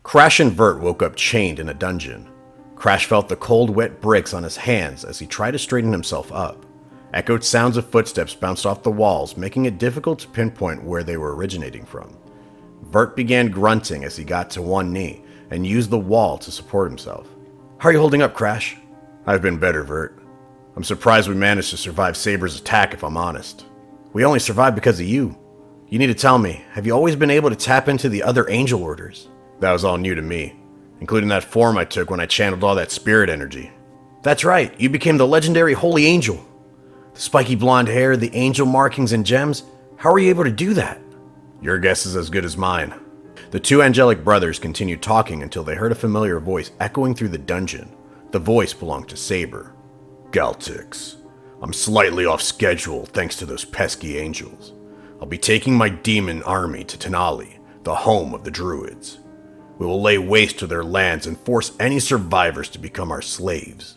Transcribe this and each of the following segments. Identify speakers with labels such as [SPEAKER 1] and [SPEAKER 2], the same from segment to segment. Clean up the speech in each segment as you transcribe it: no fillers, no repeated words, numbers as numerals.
[SPEAKER 1] Crash and Vert woke up chained in a dungeon. Crash felt the cold, wet bricks on his hands as he tried to straighten himself up. Echoed sounds of footsteps bounced off the walls, making it difficult to pinpoint where they were originating from. Vert began grunting as he got to one knee and used the wall to support himself. "How are you holding up, Crash?" "I've been better, Vert. I'm surprised we managed to survive Saber's attack, if I'm honest." "We only survived because of you. You need to tell me, have you always been able to tap into the other angel orders?" "That was all new to me, including that form I took when I channeled all that spirit energy." "That's right, you became the legendary Holy Angel. The spiky blonde hair, the angel markings and gems. How were you able to do that?" "Your guess is as good as mine." The two angelic brothers continued talking until they heard a familiar voice echoing through the dungeon. The voice belonged to Saber. "Galtix, I'm slightly off schedule thanks to those pesky angels. I'll be taking my demon army to Tenali, the home of the druids. We will lay waste to their lands and force any survivors to become our slaves.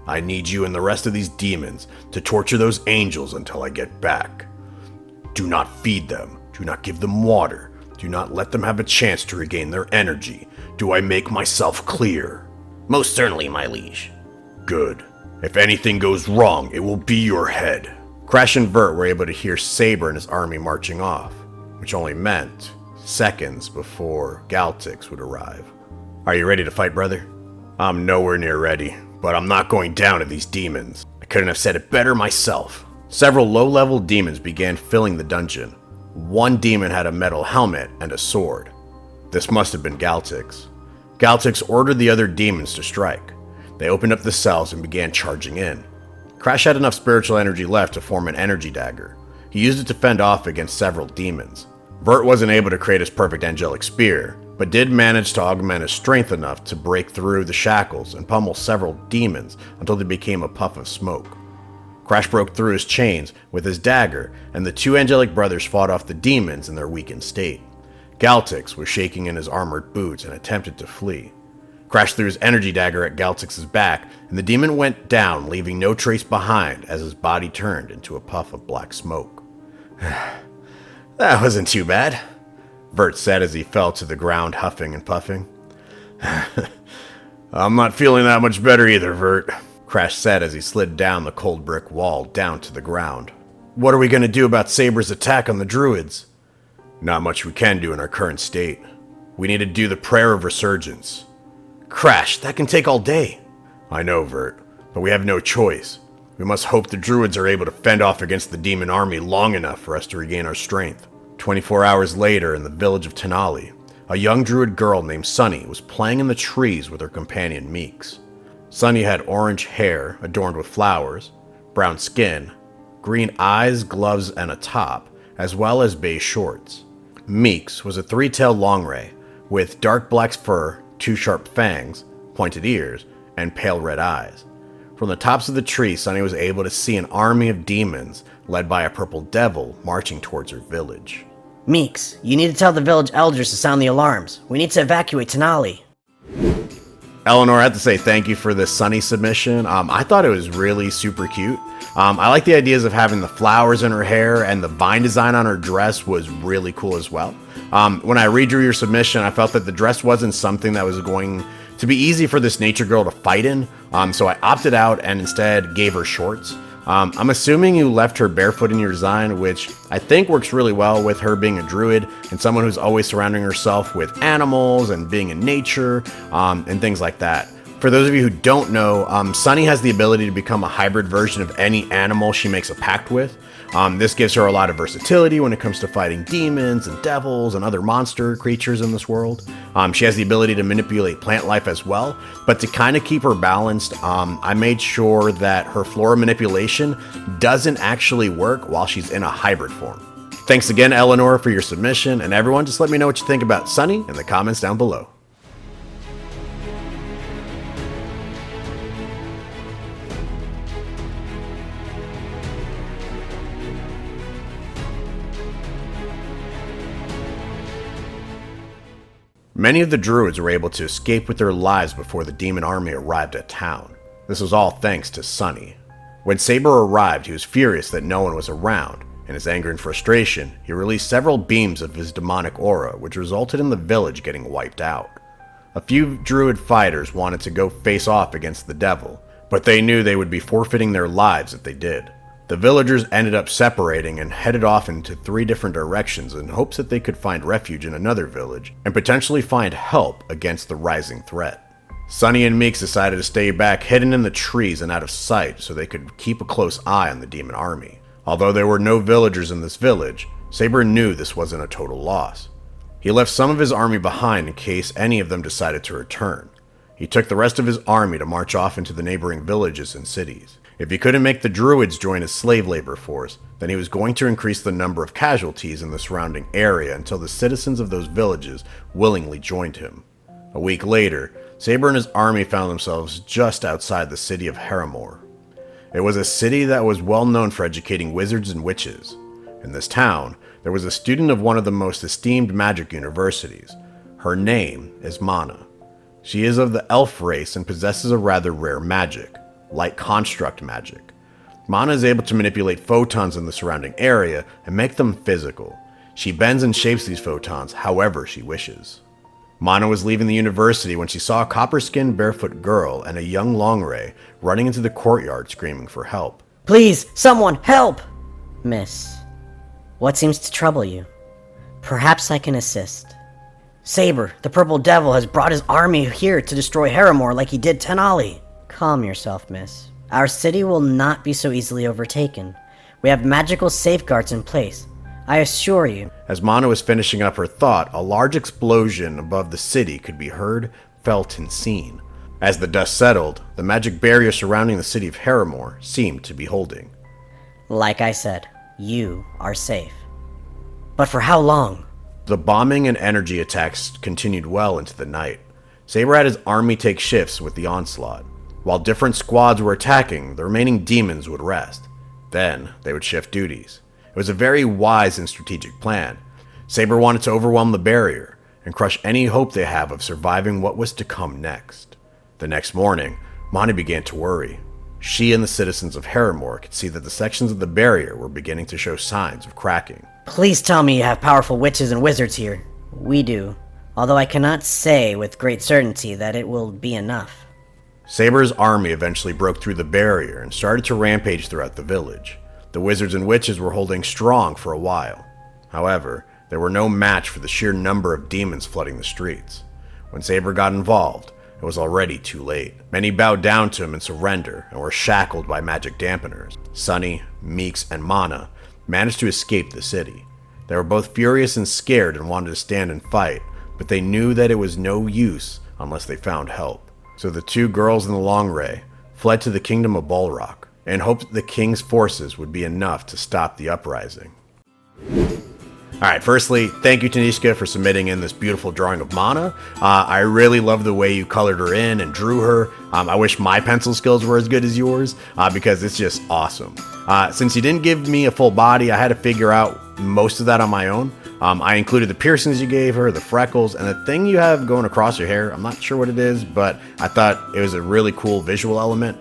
[SPEAKER 1] I need you and the rest of these demons to torture those angels until I get back. Do not feed them. Do not give them water. Do not let them have a chance to regain their energy. Do I make myself clear?"
[SPEAKER 2] "Most certainly, my liege."
[SPEAKER 1] "Good. If anything goes wrong, it will be your head." Crash and Vert were able to hear Saber and his army marching off, which only meant seconds before Galtix would arrive. "Are you ready to fight, brother?" "I'm nowhere near ready, but I'm not going down to these demons. I couldn't have said it better myself." Several low-level demons began filling the dungeon. One demon had a metal helmet and a sword. This must have been Galtix. Galtix ordered the other demons to strike. They opened up the cells and began charging in. Crash had enough spiritual energy left to form an energy dagger. He used it to fend off against several demons. Vert wasn't able to create his perfect angelic spear, but did manage to augment his strength enough to break through the shackles and pummel several demons until they became a puff of smoke. Crash broke through his chains with his dagger, and the two angelic brothers fought off the demons in their weakened state. Galtix was shaking in his armored boots and attempted to flee. Crash threw his energy dagger at Galtix's back, and the demon went down, leaving no trace behind as his body turned into a puff of black smoke. "That wasn't too bad," Vert said as he fell to the ground, huffing and puffing. "I'm not feeling that much better either, Vert," Crash said as he slid down the cold brick wall down to the ground. "What are we going to do about Saber's attack on the druids?" "Not much we can do in our current state. We need to do the prayer of resurgence." "Crash, that can take all day." "I know, Vert, but we have no choice. We must hope the druids are able to fend off against the demon army long enough for us to regain our strength." 24 hours later, in the village of Tenali, a young druid girl named Sunny was playing in the trees with her companion Meeks. Sunny had orange hair adorned with flowers, brown skin, green eyes, gloves, and a top, as well as beige shorts. Meeks was a three-tailed longray with dark black fur, two sharp fangs, pointed ears, and pale red eyes. From the tops of the tree, Sunny was able to see an army of demons led by a purple devil marching towards her village.
[SPEAKER 2] "Meeks, you need to tell the village elders to sound the alarms. We need to evacuate Tenali."
[SPEAKER 1] Eleanor, I have to say thank you for this Sunny submission. I thought it was really super cute. I like the ideas of having the flowers in her hair, and the vine design on her dress was really cool as well. When I redrew your submission, I felt that the dress wasn't something that was going to be easy for this nature girl to fight in, so I opted out and instead gave her shorts. I'm assuming you left her barefoot in your design, which I think works really well with her being a druid and someone who's always surrounding herself with animals and being in nature, and things like that. For those of you who don't know, Sunny has the ability to become a hybrid version of any animal she makes a pact with. This gives her a lot of versatility when it comes to fighting demons and devils and other monster creatures in this world. She has the ability to manipulate plant life as well, but to kind of keep her balanced, I made sure that her flora manipulation doesn't actually work while she's in a hybrid form. Thanks again, Eleanor, for your submission, and everyone, just let me know what you think about Sunny in the comments down below. Many of the druids were able to escape with their lives before the demon army arrived at town. This was all thanks to Sunny. When Saber arrived, he was furious that no one was around. In his anger and frustration, he released several beams of his demonic aura, which resulted in the village getting wiped out. A few druid fighters wanted to go face off against the devil, but they knew they would be forfeiting their lives if they did. The villagers ended up separating and headed off into 3 different directions in hopes that they could find refuge in another village and potentially find help against the rising threat. Sunny and Meeks decided to stay back, hidden in the trees and out of sight, so they could keep a close eye on the demon army. Although there were no villagers in this village, Saber knew this wasn't a total loss. He left some of his army behind in case any of them decided to return. He took the rest of his army to march off into the neighboring villages and cities. If he couldn't make the druids join his slave labor force, then he was going to increase the number of casualties in the surrounding area until the citizens of those villages willingly joined him. A week later, Saber and his army found themselves just outside the city of Harrimore. It was a city that was well known for educating wizards and witches. In this town, there was a student of one of the most esteemed magic universities. Her name is Mana. She is of the elf race and possesses a rather rare magic, light construct magic. Mana is able to manipulate photons in the surrounding area and make them physical. She bends and shapes these photons however she wishes. Mana was leaving the university when she saw a copper-skinned barefoot girl and a young Longray running into the courtyard screaming for help.
[SPEAKER 2] Please, someone, help! Miss, what seems to trouble you? Perhaps I can assist. Saber, the purple devil, has brought his army here to destroy Harrimore like he did Tenali. Calm yourself, miss. Our city will not be so easily overtaken. We have magical safeguards in place. I assure you.
[SPEAKER 1] As Mana was finishing up her thought, a large explosion above the city could be heard, felt, and seen. As the dust settled, the magic barrier surrounding the city of Harrimore seemed to be holding.
[SPEAKER 2] Like I said, you are safe. But for how long?
[SPEAKER 1] The bombing and energy attacks continued well into the night. Saber had his army take shifts with the onslaught. While different squads were attacking, the remaining demons would rest. Then, they would shift duties. It was a very wise and strategic plan. Saber wanted to overwhelm the barrier and crush any hope they have of surviving what was to come next. The next morning, Mana began to worry. She and the citizens of Harrimore could see that the sections of the barrier were beginning to show signs of cracking.
[SPEAKER 2] Please tell me you have powerful witches and wizards here. We do, although I cannot say with great certainty that it will be enough.
[SPEAKER 1] Saber's army eventually broke through the barrier and started to rampage throughout the village. The wizards and witches were holding strong for a while. However, they were no match for the sheer number of demons flooding the streets. When Saber got involved, it was already too late. Many bowed down to him in surrender and were shackled by magic dampeners. Sunny, Meeks, and Mana managed to escape the city. They were both furious and scared and wanted to stand and fight, but they knew that it was no use unless they found help. So the 2 girls in the Longray fled to the kingdom of Balrock and hoped that the king's forces would be enough to stop the uprising. Alright, firstly, thank you Tanishka for submitting in this beautiful drawing of Mana. I really love the way you colored her in and drew her. I wish my pencil skills were as good as yours, because it's just awesome. Since you didn't give me a full body, I had to figure out most of that on my own. I included the piercings you gave her, the freckles, and the thing you have going across your hair. I'm not sure what it is, but I thought it was a really cool visual element,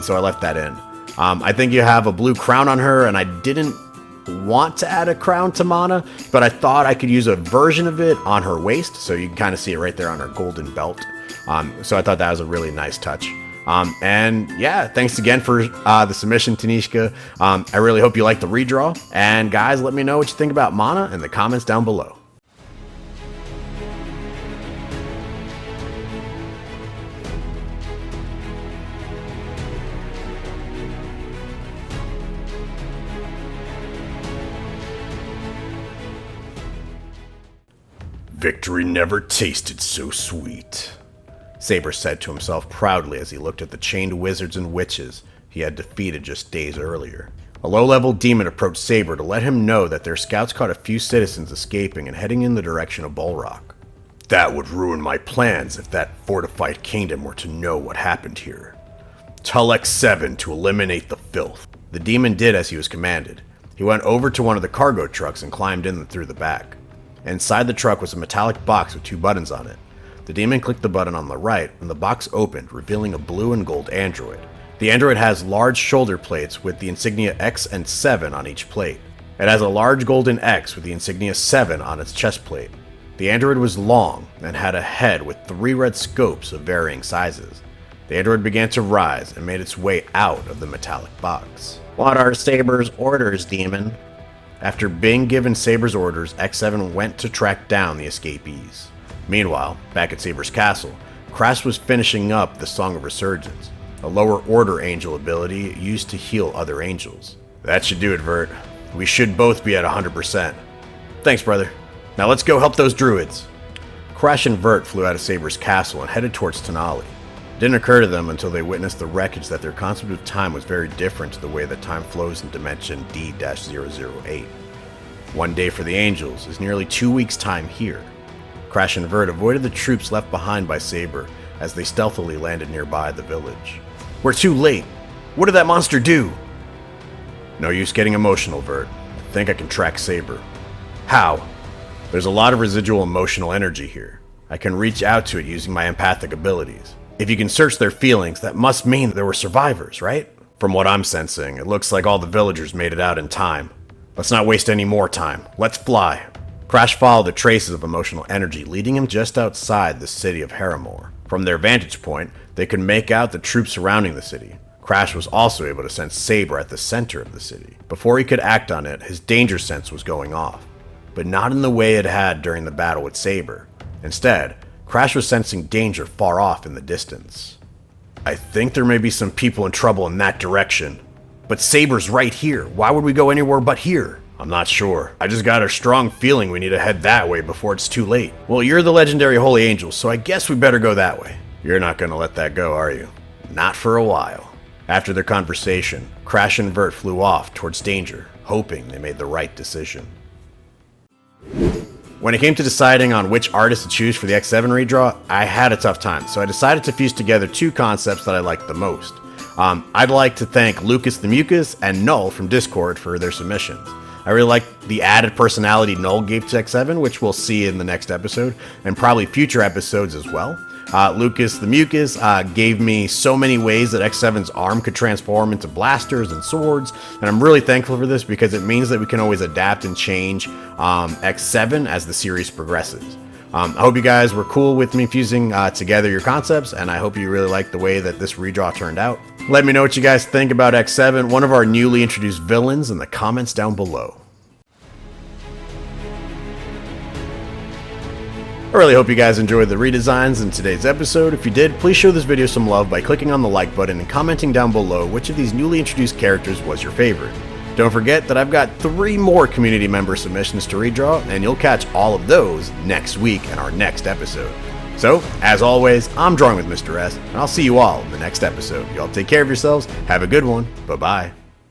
[SPEAKER 1] so I left that in. I think you have a blue crown on her, and I didn't want to add a crown to Mana, but I thought I could use a version of it on her waist, so you can kind of see it right there on her golden belt. So I thought that was a really nice touch. And yeah, thanks again for the submission, Tanishka. I really hope you like the redraw. And guys, let me know what you think about Mana in the comments down below. Victory never tasted so sweet, Saber said to himself proudly as he looked at the chained wizards and witches he had defeated just days earlier. A low-level demon approached Saber to let him know that their scouts caught a few citizens escaping and heading in the direction of Balrock. That would ruin my plans if that fortified kingdom were to know what happened here. Tell X7 to eliminate the filth. The demon did as he was commanded. He went over to one of the cargo trucks and climbed in through the back. Inside the truck was a metallic box with 2 buttons on it. The demon clicked the button on the right, and the box opened, revealing a blue and gold android. The android has large shoulder plates with the insignia X and 7 on each plate. It has a large golden X with the insignia 7 on its chest plate. The android was long and had a head with 3 red scopes of varying sizes. The android began to rise and made its way out of the metallic box. "What are Saber's orders, demon?" After being given Saber's orders, X7 went to track down the escapees. Meanwhile, back at Saber's castle, Crash was finishing up the Song of Resurgence, a lower order angel ability used to heal other angels. "That should do it, Vert. We should both be at 100%. Thanks, brother. Now let's go help those druids." Crash and Vert flew out of Saber's castle and headed towards Tenali. It didn't occur to them until they witnessed the wreckage that their concept of time was very different to the way that time flows in dimension D-008. 1 day for the angels is nearly 2 weeks' time here. Crash and Vert avoided the troops left behind by Saber as they stealthily landed nearby the village. "We're too late. What did that monster do?" "No use getting emotional, Vert. I think I can track Saber." "How?" "There's a lot of residual emotional energy here. I can reach out to it using my empathic abilities. If you can search their feelings, that must mean there were survivors, right? From what I'm sensing, it looks like all the villagers made it out in time. Let's not waste any more time. Let's fly." Crash followed the traces of emotional energy, leading him just outside the city of Harrimore. From their vantage point, they could make out the troops surrounding the city. Crash was also able to sense Saber at the center of the city. Before he could act on it, his danger sense was going off, but not in the way it had during the battle with Saber. Instead, Crash was sensing danger far off in the distance. "I think there may be some people in trouble in that direction. But Saber's right here. Why would we go anywhere but here?" "I'm not sure. I just got a strong feeling we need to head that way before it's too late." "Well, you're the legendary holy angel, so I guess we better go that way." "You're not gonna let that go, are you?" "Not for a while." After their conversation, Crash and Vert flew off towards danger, hoping they made the right decision. When it came to deciding on which artist to choose for the X7 redraw, I had a tough time, so I decided to fuse together 2 concepts that I liked the most. I'd like to thank Lucas the Mucus and Null from Discord for their submissions. I really like the added personality Null gave to X7, which we'll see in the next episode, and probably future episodes as well. Lucas the Mucus gave me so many ways that X7's arm could transform into blasters and swords, and I'm really thankful for this because it means that we can always adapt and change X7 as the series progresses. I hope you guys were cool with me fusing together your concepts, and I hope you really like the way that this redraw turned out. Let me know what you guys think about X7, one of our newly introduced villains, in the comments down below. I really hope you guys enjoyed the redesigns in today's episode. If you did, please show this video some love by clicking on the like button and commenting down below which of these newly introduced characters was your favorite. Don't forget that I've got 3 more community member submissions to redraw, and you'll catch all of those next week in our next episode. So, as always, I'm drawing with Mr. S, and I'll see you all in the next episode. Y'all take care of yourselves, have a good one, bye-bye.